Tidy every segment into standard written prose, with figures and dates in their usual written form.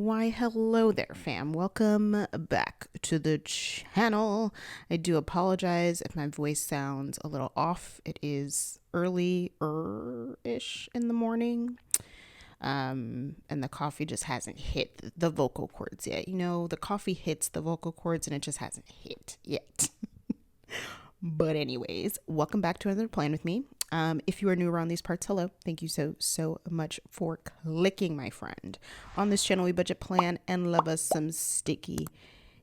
Why, hello there, fam. Welcome back to the channel. I do apologize if my voice sounds a little off. It is early-ish in the morning. And the coffee just hasn't hit the vocal cords yet. You know, the coffee hits the vocal cords and it just hasn't hit yet. But anyways, welcome back to another plan with me. If you are new around these parts, hello. Thank you so much for clicking, my friend. On this channel, we budget plan and love us some sticky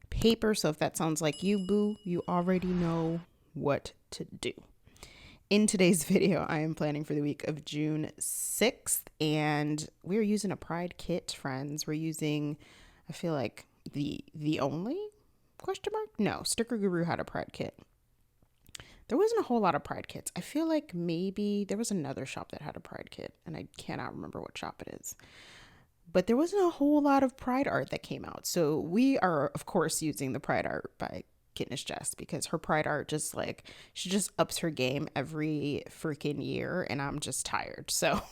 paper. So if that sounds like you, boo, you already know what to do. In today's video, I am planning for the week of June 6th, and we're using a Pride kit, friends. We're using, I feel like, the only question mark? No, Sticker Guru had a Pride kit. There wasn't a whole lot of Pride kits. I feel like maybe there was another shop that had a Pride kit, and I cannot remember what shop it is. But there wasn't a whole lot of Pride art that came out. So we are, of course, using the Pride art by Kitnish Jess, because her Pride art just she just ups her game every freaking year, and I'm just tired. So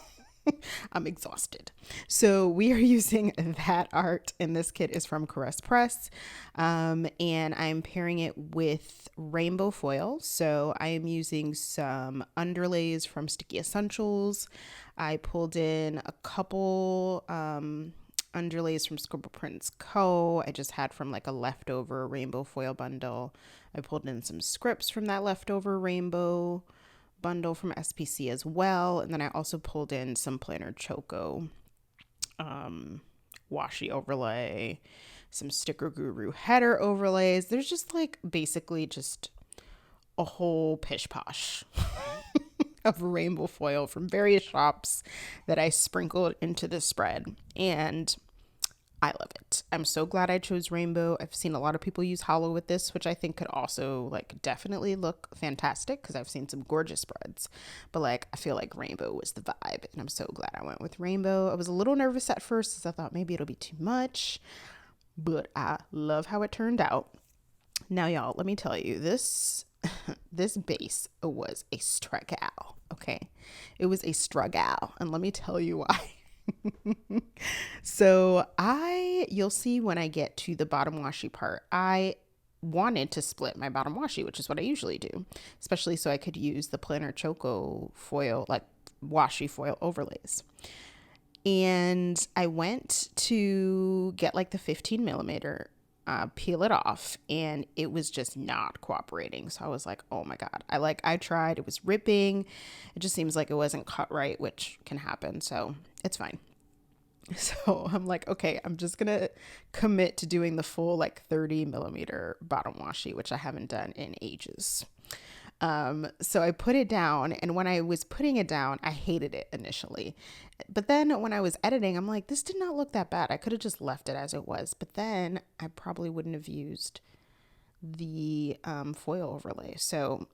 I'm exhausted. So we are using that art, and this kit is from Caress Press, and I'm pairing it with rainbow foil. So I am using some underlays from Sticky Essentials. I pulled in a couple underlays from Scribble Prints Co. I just had from like a leftover rainbow foil bundle. I pulled in some scripts from that leftover rainbow bundle from SPC as well. And then I also pulled in some PlannerChoco washi overlay, some Sticker Guru header overlays. There's just like basically just a whole pish posh of rainbow foil from various shops that I sprinkled into the spread, and I love it. I'm so glad I chose rainbow. I've seen a lot of people use hollow with this, which I think could also like definitely look fantastic because I've seen some gorgeous spreads, but like I feel like rainbow was the vibe, and I'm so glad I went with rainbow. I was a little nervous at first because I thought maybe it'll be too much, but I love how it turned out. Now, y'all, let me tell you, this base was a struggle, okay? It was a struggle, and let me tell you why. So you'll see when I get to the bottom washi part, I wanted to split my bottom washi, which is what I usually do, especially so I could use the PlannerChoco foil, like washi foil overlays. And I went to get like the 15 millimeter, peel it off, and it was just not cooperating. So I was like, oh my God, I tried, it was ripping. It just seems like it wasn't cut right, which can happen. So it's fine. So I'm like, okay, I'm just going to commit to doing the full like 30 millimeter bottom washi, which I haven't done in ages. So I put it down, and when I was putting it down, I hated it initially. But then when I was editing, I'm like, this did not look that bad. I could have just left it as it was, but then I probably wouldn't have used the foil overlay. So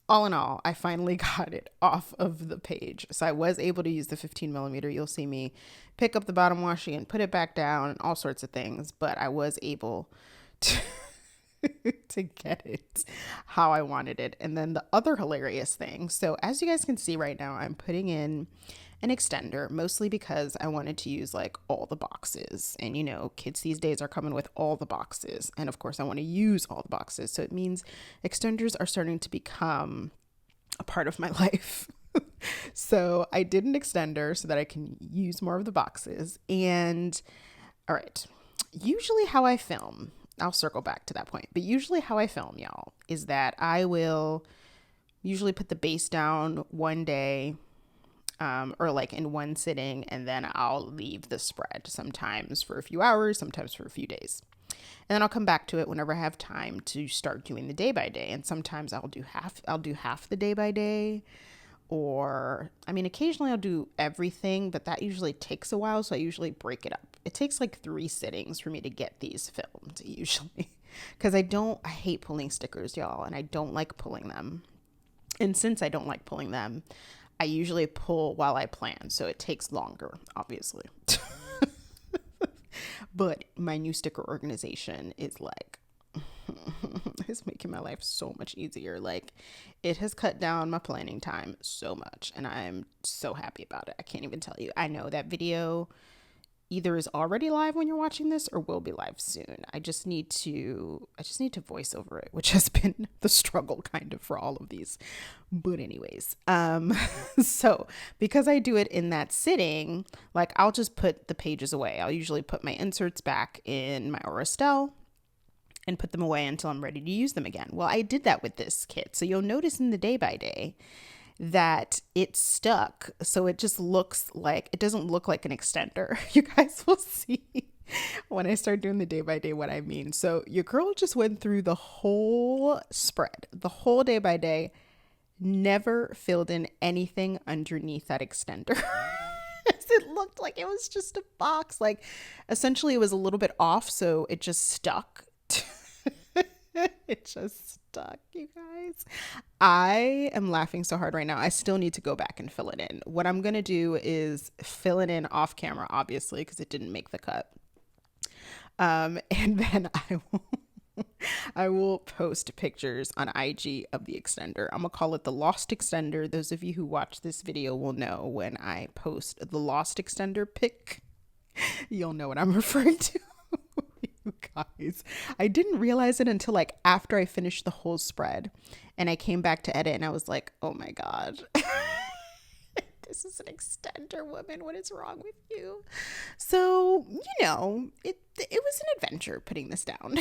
all in all, I finally got it off of the page. So I was able to use the 15 millimeter. You'll see me pick up the bottom washi and put it back down and all sorts of things, but I was able to to get it how I wanted it. And then the other hilarious thing, so as you guys can see right now, I'm putting in an extender, mostly because I wanted to use like all the boxes, and you know, kids these days are coming with all the boxes, and of course I want to use all the boxes, so it means extenders are starting to become a part of my life. So I did an extender so that I can use more of the boxes. And all right, usually how I film, I'll circle back to that point, but usually how I film, y'all, is that I will usually put the base down one day, or like in one sitting, and then I'll leave the spread, sometimes for a few hours, sometimes for a few days. And then I'll come back to it whenever I have time to start doing the day by day. And sometimes I'll do half the day by day, or I mean, occasionally I'll do everything, but that usually takes a while. So I usually break it up. It takes like 3 sittings for me to get these filmed usually, because I hate pulling stickers, y'all, and I don't like pulling them. And since I don't like pulling them, I usually pull while I plan. So it takes longer, obviously. But my new sticker organization is like, it's making my life so much easier. Like, it has cut down my planning time so much, and I'm so happy about it. I can't even tell you. I know that video either is already live when you're watching this or will be live soon. I just need to voice over it, which has been the struggle kind of for all of these. But anyways, so because I do it in that sitting, like I'll just put the pages away. I'll usually put my inserts back in my Aura Estelle and put them away until I'm ready to use them again. Well, I did that with this kit. So you'll notice in the day by day that it's stuck. So it just looks like, it doesn't look like an extender. You guys will see when I start doing the day by day what I mean. So your girl just went through the whole spread, the whole day by day, never filled in anything underneath that extender. It looked like it was just a box. Like essentially it was a little bit off, so it just stuck. It just stuck, you guys. I am laughing so hard right now. I still need to go back and fill it in. What I'm going to do is fill it in off camera, obviously, because it didn't make the cut. And then I will post pictures on IG of the extender. I'm going to call it the Lost Extender. Those of you who watch this video will know when I post the Lost Extender pic, you'll know what I'm referring to. You guys, I didn't realize it until like after I finished the whole spread and I came back to edit and I was like, oh my God, this is an extender, woman. What is wrong with you? So, you know, it was an adventure putting this down.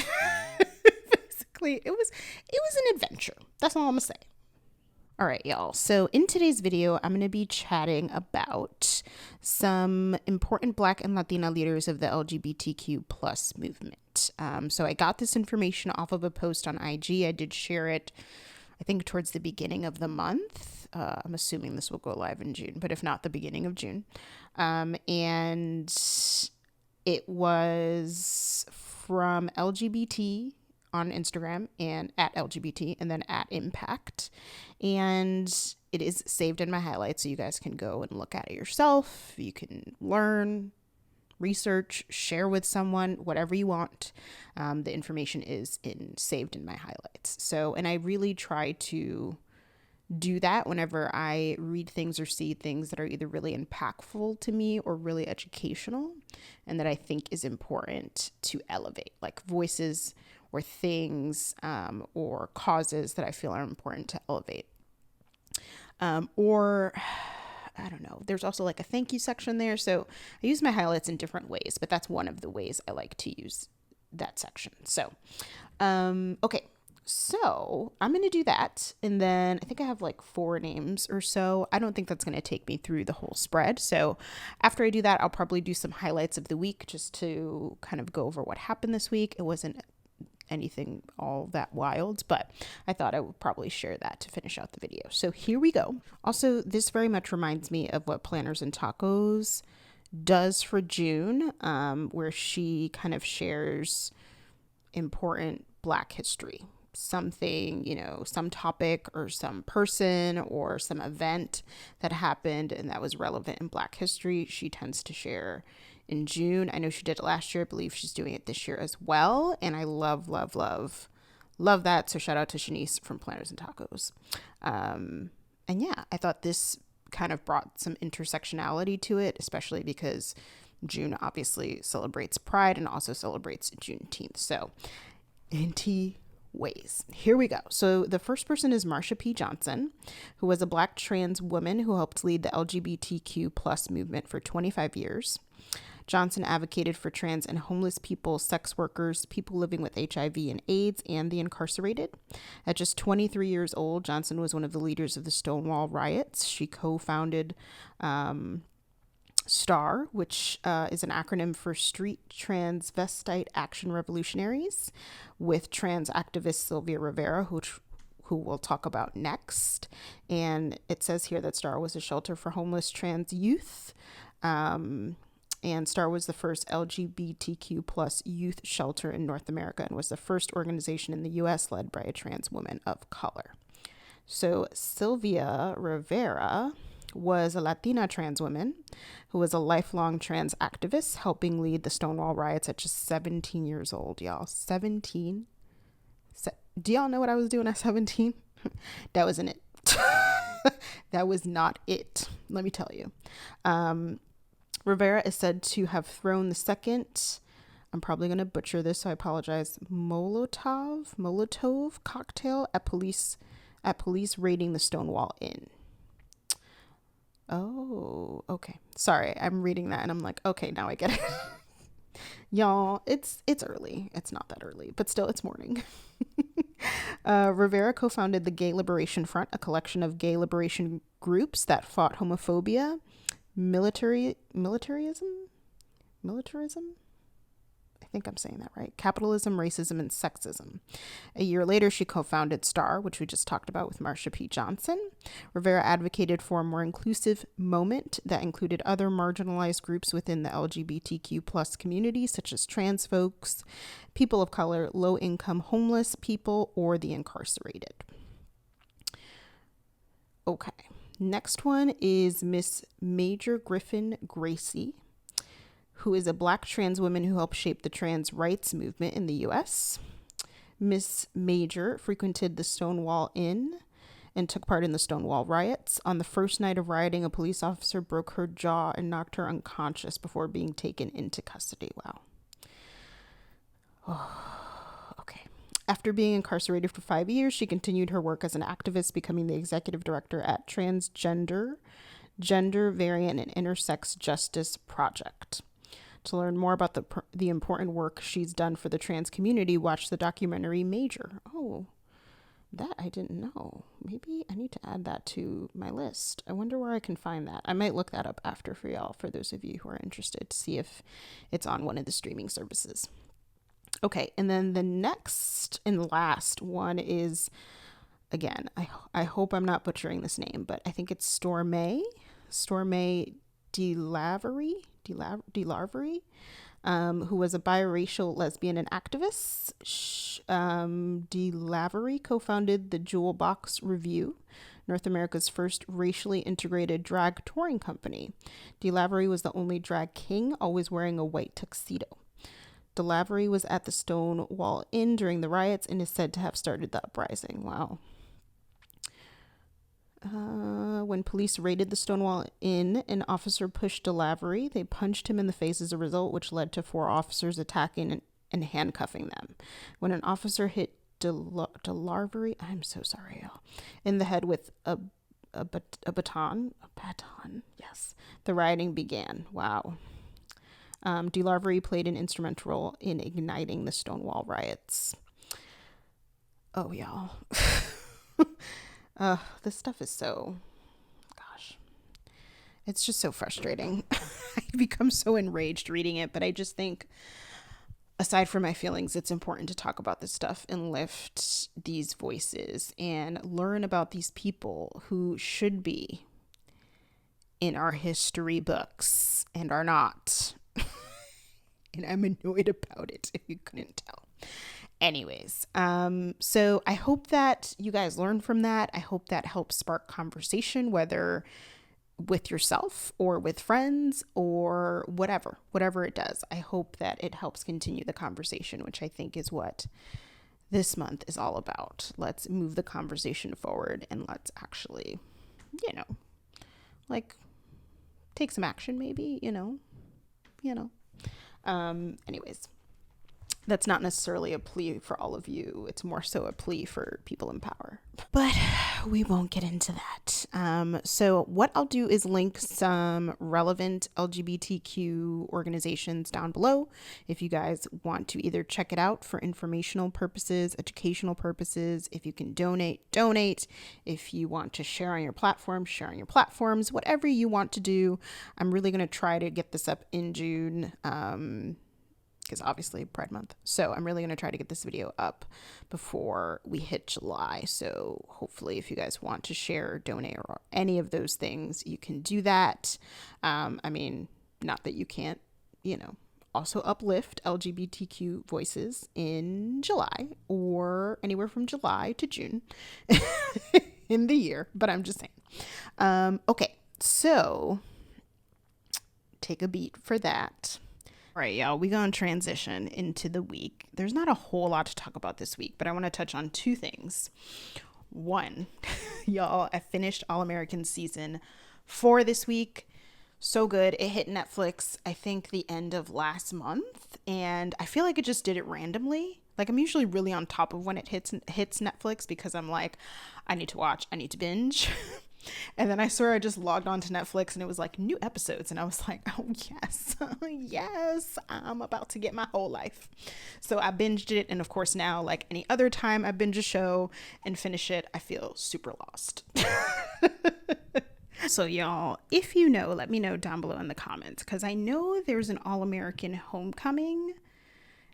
Basically, it was an adventure. That's all I'm gonna say. All right, y'all. So in today's video, I'm going to be chatting about some important Black and Latina leaders of the LGBTQ plus movement. So I got this information off of a post on IG. I did share it, I think, towards the beginning of the month. I'm assuming this will go live in June, but if not, the beginning of June. And it was from LGBT on Instagram and at LGBT and then at Impact. And it is saved in my highlights so you guys can go and look at it yourself. You can learn, research, share with someone, whatever you want. The information is saved in my highlights. So, and I really try to do that whenever I read things or see things that are either really impactful to me or really educational and that I think is important to elevate, like voices or things or causes that I feel are important to elevate. Or I don't know, there's also like a thank you section there. So I use my highlights in different ways, but that's one of the ways I like to use that section. So, okay. So I'm going to do that. And then I think I have like 4 names or so. I don't think that's going to take me through the whole spread. So after I do that, I'll probably do some highlights of the week just to kind of go over what happened this week. It wasn't anything all that wild, but I thought I would probably share that to finish out the video. So here we go. Also, this very much reminds me of what Planners and Tacos does for June, where she kind of shares important Black history. Something, you know, some topic or some person or some event that happened and that was relevant in Black history. She tends to share in June. I know she did it last year. I believe she's doing it this year as well. And I love that. So shout out to Shanice from Planners and Tacos. And yeah, I thought this kind of brought some intersectionality to it, especially because June obviously celebrates Pride and also celebrates Juneteenth. So ways. Here we go. So the first person is Marsha P.Johnson, who was a Black trans woman who helped lead the LGBTQ plus movement for 25 years. Johnson advocated for trans and homeless people, sex workers, people living with HIV and AIDS, and the incarcerated. At just 23 years old, Johnson was one of the leaders of the Stonewall riots. She co-founded STAR, which is an acronym for Street Transvestite Action Revolutionaries, with trans activist Sylvia Rivera, who we'll talk about next. And it says here that STAR was a shelter for homeless trans youth. And STAR was the first LGBTQ plus youth shelter in North America and was the first organization in the U.S. led by a trans woman of color. So Sylvia Rivera was a Latina trans woman who was a lifelong trans activist, helping lead the Stonewall riots at just 17 years old, y'all. 17? Do y'all know what I was doing at 17? That wasn't it. That was not it, let me tell you. Rivera is said to have thrown the second, I'm probably going to butcher this, so I apologize, Molotov cocktail at police raiding the Stonewall Inn. Oh, okay. Sorry, I'm reading that and I'm like, okay, now I get it. Y'all, it's early. It's not that early, but still, it's morning. Rivera co-founded the Gay Liberation Front, a collection of gay liberation groups that fought homophobia, militarism. I think I'm saying that right. Capitalism, racism, and sexism. A year later, she co-founded STAR, which we just talked about with Marsha P.Johnson. Rivera advocated for a more inclusive moment that included other marginalized groups within the LGBTQ plus community, such as trans folks, people of color, low-income homeless people, or the incarcerated. Okay. Next one is Miss Major Griffin-Gracy, who is a Black trans woman who helped shape the trans rights movement in the U.S. Miss Major frequented the Stonewall Inn and took part in the Stonewall riots. On the first night of rioting, a police officer broke her jaw and knocked her unconscious before being taken into custody. Wow. Oh, okay. After being incarcerated for 5 years, she continued her work as an activist, becoming the executive director at Transgender, Gender Variant, and Intersex Justice Project. To learn more about the important work she's done for the trans community, watch the documentary Major. Oh, that I didn't know. Maybe I need to add that to my list. I wonder where I can find that. I might look that up after for y'all, for those of you who are interested, to see if it's on one of the streaming services. Okay, and then the next and last one is, again, I hope I'm not butchering this name, but I think it's Stormé DeLavery, who was a biracial lesbian and activist. DeLavery co-founded the Jewel Box Review, North America's first racially integrated drag touring company. DeLavery was the only drag king, always wearing a white tuxedo. DeLavery was at the Stonewall Inn during the riots and is said to have started the uprising. Wow. When police raided the Stonewall Inn, an officer pushed DeLavery. They punched him in the face as a result, which led to 4 officers attacking and handcuffing them. When an officer hit DeLavery, I'm so sorry, y'all, in the head with a baton, yes, the rioting began. Wow. DeLavery played an instrumental role in igniting the Stonewall riots. Oh, y'all. This stuff is so, gosh, it's just so frustrating. I become so enraged reading it, but I just think, aside from my feelings, it's important to talk about this stuff and lift these voices and learn about these people who should be in our history books and are not. And I'm annoyed about it, if you couldn't tell. Anyways, so I hope that you guys learn from that. I hope that helps spark conversation, whether with yourself or with friends or whatever it does. I hope that it helps continue the conversation, which I think is what this month is all about. Let's move the conversation forward and let's actually, take some action, maybe, anyways. That's not necessarily a plea for all of you. It's more so a plea for people in power. But we won't get into that. So what I'll do is link some relevant LGBTQ organizations down below if you guys want to either check it out for informational purposes, educational purposes. If you can donate. If you want to share on your platform, share on your platforms, whatever you want to do. I'm really going to try to get this up in June. Because obviously Pride Month. So I'm really going to try to get this video up before we hit July. So hopefully if you guys want to share, donate, or any of those things, you can do that. Not that you can't, also uplift LGBTQ voices in July or anywhere from July to June in the year. But I'm just saying. Okay, so take a beat for that. All right, y'all, we're going to transition into the week. There's not a whole lot to talk about this week, but I want to touch on 2 things. One, y'all, I finished All American season 4 this week. So good. It hit Netflix, I think, the end of last month, and I feel like it just did it randomly. Like, I'm usually really on top of when it hits Netflix because I'm like, I need to watch, I need to binge. And then I swear I just logged on to Netflix and it was like new episodes, and I was like, oh yes, yes, I'm about to get my whole life. So I binged it, and of course now, like any other time I binge a show and finish it, I feel super lost. So y'all, if you know, let me know down below in the comments, because I know there's an All-American Homecoming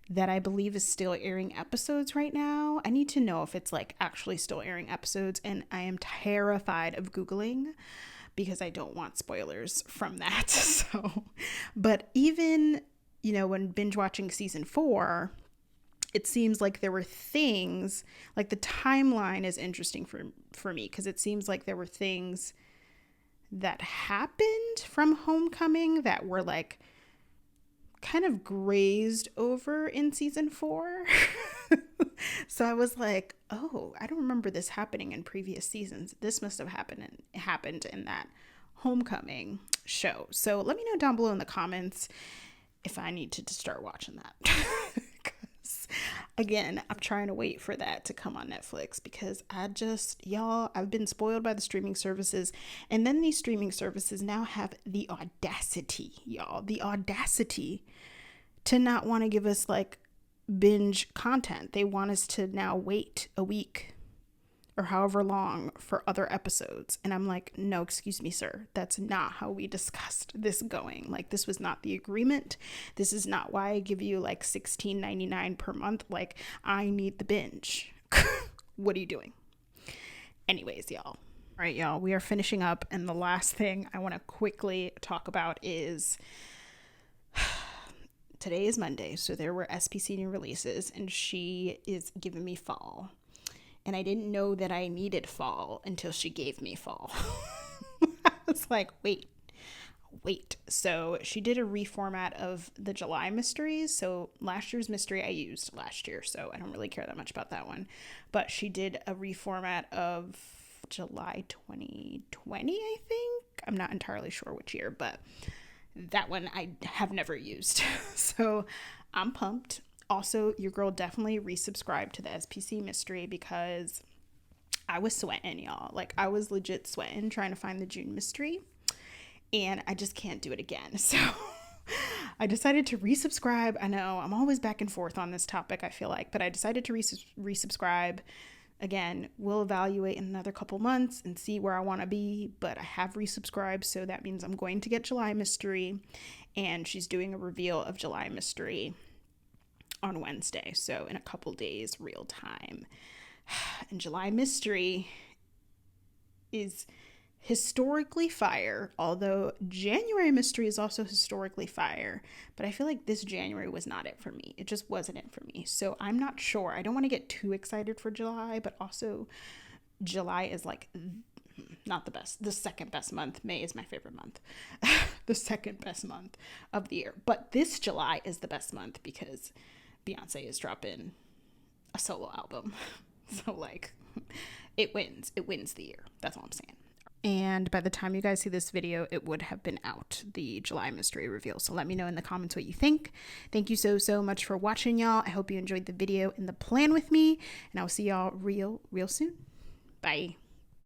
that I believe is still airing episodes right now. I need to know if it's like actually still airing episodes, and I am terrified of Googling because I don't want spoilers from that. So, but even, you know, when binge watching season 4, it seems like there were things, like the timeline is interesting for me, because it seems like there were things that happened from Homecoming that were like kind of grazed over in season 4. So I was like, oh, I don't remember this happening in previous seasons. This must have happened in that Homecoming show. So let me know down below in the comments if I need to start watching that. Again, I'm trying to wait for that to come on Netflix, because I've been spoiled by the streaming services. And then these streaming services now have the audacity, to not want to give us like binge content. They want us to now wait a week or however long for other episodes. And I'm like, no, excuse me, sir. That's not how we discussed this going. Like, this was not the agreement. This is not why I give you like $16.99 per month. Like, I need the binge. What are you doing? Anyways, y'all. All right, y'all, we are finishing up. And the last thing I want to quickly talk about is today is Monday. So there were SPC new releases, and she is giving me fall. And I didn't know that I needed fall until she gave me fall. I was like, wait. So she did a reformat of the July mysteries. So last year's mystery I used last year, so I don't really care that much about that one. But she did a reformat of July 2020, I think. I'm not entirely sure which year, but that one I have never used. So I'm pumped. Also, your girl definitely resubscribed to the SPC mystery because I was sweating, y'all. Like, I was legit sweating trying to find the June mystery, and I just can't do it again. So I decided to resubscribe. I know I'm always back and forth on this topic, I feel like, but I decided to resubscribe. Again, we'll evaluate in another couple months and see where I want to be, but I have resubscribed, so that means I'm going to get July mystery, and she's doing a reveal of July mystery on Wednesday, so in a couple days, real time. And July mystery is historically fire, although January mystery is also historically fire, but I feel like this January was not it for me. It just wasn't it for me. So I'm not sure. I don't want to get too excited for July, but also July is like not the best, the second best month. May is my favorite month. The second best month of the year. But this July is the best month because Beyonce is dropping a solo album. So like it wins the year. That's all I'm saying. And by the time you guys see this video, it would have been out, the July mystery reveal. So let me know in the comments what you think. Thank you so much for watching, y'all. I hope you enjoyed the video and the plan with me, and I'll see y'all real soon. Bye.